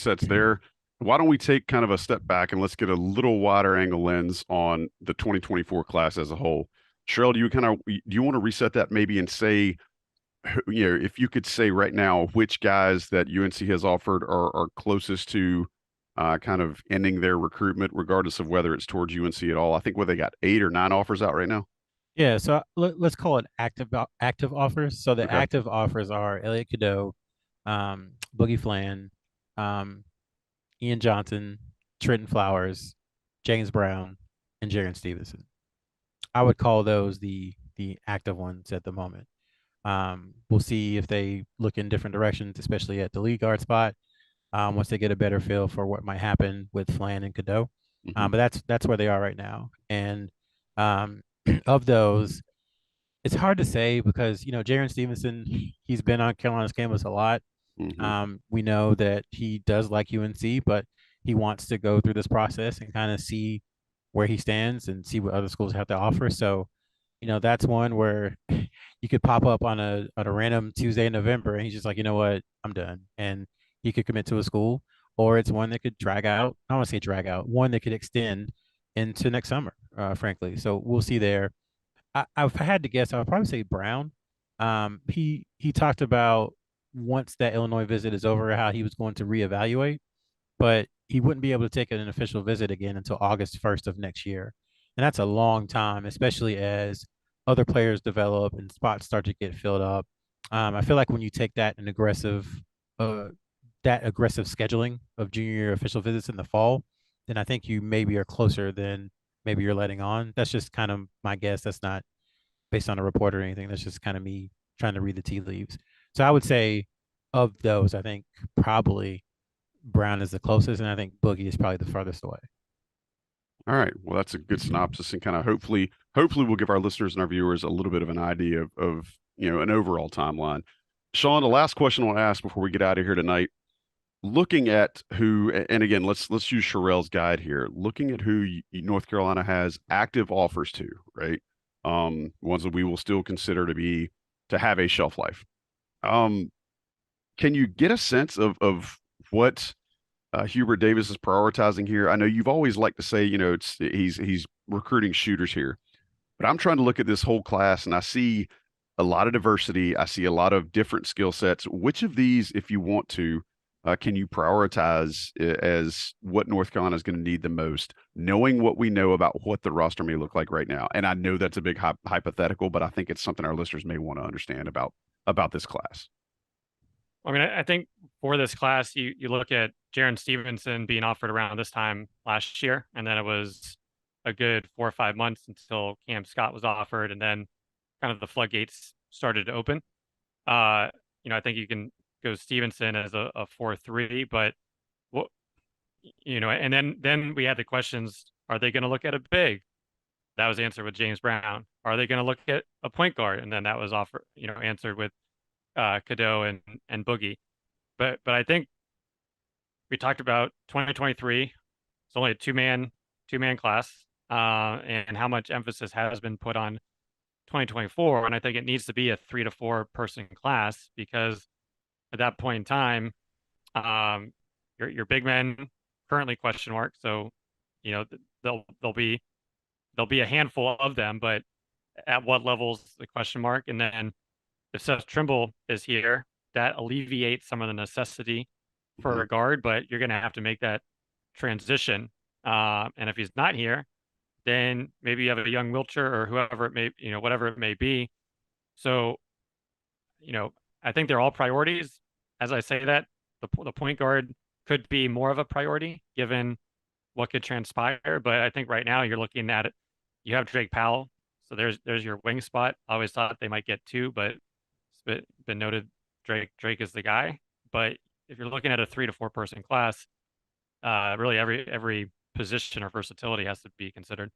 sets there. Why don't we take kind of a step back and let's get a little wider angle lens on the 2024 class as a whole. Sherrell, do you want to reset that maybe and say, if you could say right now which guys that UNC has offered are closest to kind of ending their recruitment, regardless of whether it's towards UNC at all. I think they got 8 or 9 offers out right now. Yeah, so let's call it active offers. So the Okay. active offers are Elliot Cadeau, Boogie Flan, um, Ian Johnson, Trenton Flowers, James Brown, and Jaron Stevenson. I would call those the active ones at the moment. We'll see if they look in different directions, especially at the lead guard spot. Once they get a better feel for what might happen with Flan and Cadeau. Hmm. But that's where they are right now. And um, of those, it's hard to say because Jaron Stevenson, he's been on Carolina's campus a lot. Hmm. We know that he does like UNC, but he wants to go through this process and kind of see where he stands and see what other schools have to offer. So, that's one where you could pop up on a random Tuesday in November and he's just like, you know what, I'm done, and he could commit to a school, or it's one that could drag out. I don't want to say drag out, one that could extend into next summer, frankly. So we'll see there. I've had to guess, I would probably say Brown. He talked about once that Illinois visit is over, how he was going to reevaluate, but he wouldn't be able to take an official visit again until August 1st of next year. And that's a long time, especially as other players develop and spots start to get filled up. I feel like when you take uh, that aggressive scheduling of junior year official visits in the fall, then I think you maybe are closer than maybe you're letting on. That's just kind of my guess. That's not based on a report or anything. That's just kind of me trying to read the tea leaves. So I would say of those, I think probably Brown is the closest, and I think Boogie is probably the farthest away. All right. Well, that's a good synopsis, and kind of hopefully we'll give our listeners and our viewers a little bit of an idea of an overall timeline. Sean, the last question I want to ask before we get out of here tonight, looking at who, and again, let's use Sherrell's guide here. Looking at who North Carolina has active offers to, right? Ones that we will still consider to have a shelf life. Um, can you get a sense of what Hubert Davis is prioritizing here? I know you've always liked to say, he's recruiting shooters here, but I'm trying to look at this whole class and I see a lot of diversity. I see a lot of different skill sets. Which of these, if you want to, can you prioritize as what North Carolina is going to need the most, knowing what we know about what the roster may look like right now? And I know that's a big hypothetical, but I think it's something our listeners may want to understand about this class. I mean, I think for this class, you look at Jaron Stevenson being offered around this time last year, and then it was a good 4 or 5 months until Cam Scott was offered, and then kind of the floodgates started to open. Uh, I think you can go Stevenson as a 4-3, but what and then we had the questions: Are they going to look at a big? That was answered with James Brown. Are they going to look at a point guard? And then that was offered, answered with Cadeau and Boogie. But I think we talked about 2023. It's only a two man class, and how much emphasis has been put on 2024. And I think it needs to be a 3 to 4 person class because at that point in time, your big men currently question mark. So you know there'll be a handful of them, but at what levels the question mark? And then if Seth Trimble is here, that alleviates some of the necessity for Mhm. a guard, but you're going to have to make that transition. And if he's not here, then maybe you have a young Wilcher or whoever it may, whatever it may be. So, you know, I think they're all priorities. As I say that, the point guard could be more of a priority given what could transpire. But I think right now you're looking at it. You have Drake Powell, so there's your wing spot. I always thought they might get two, but been noted Drake is the guy. But if you're looking at a 3 to 4 person class, really every position or versatility has to be considered.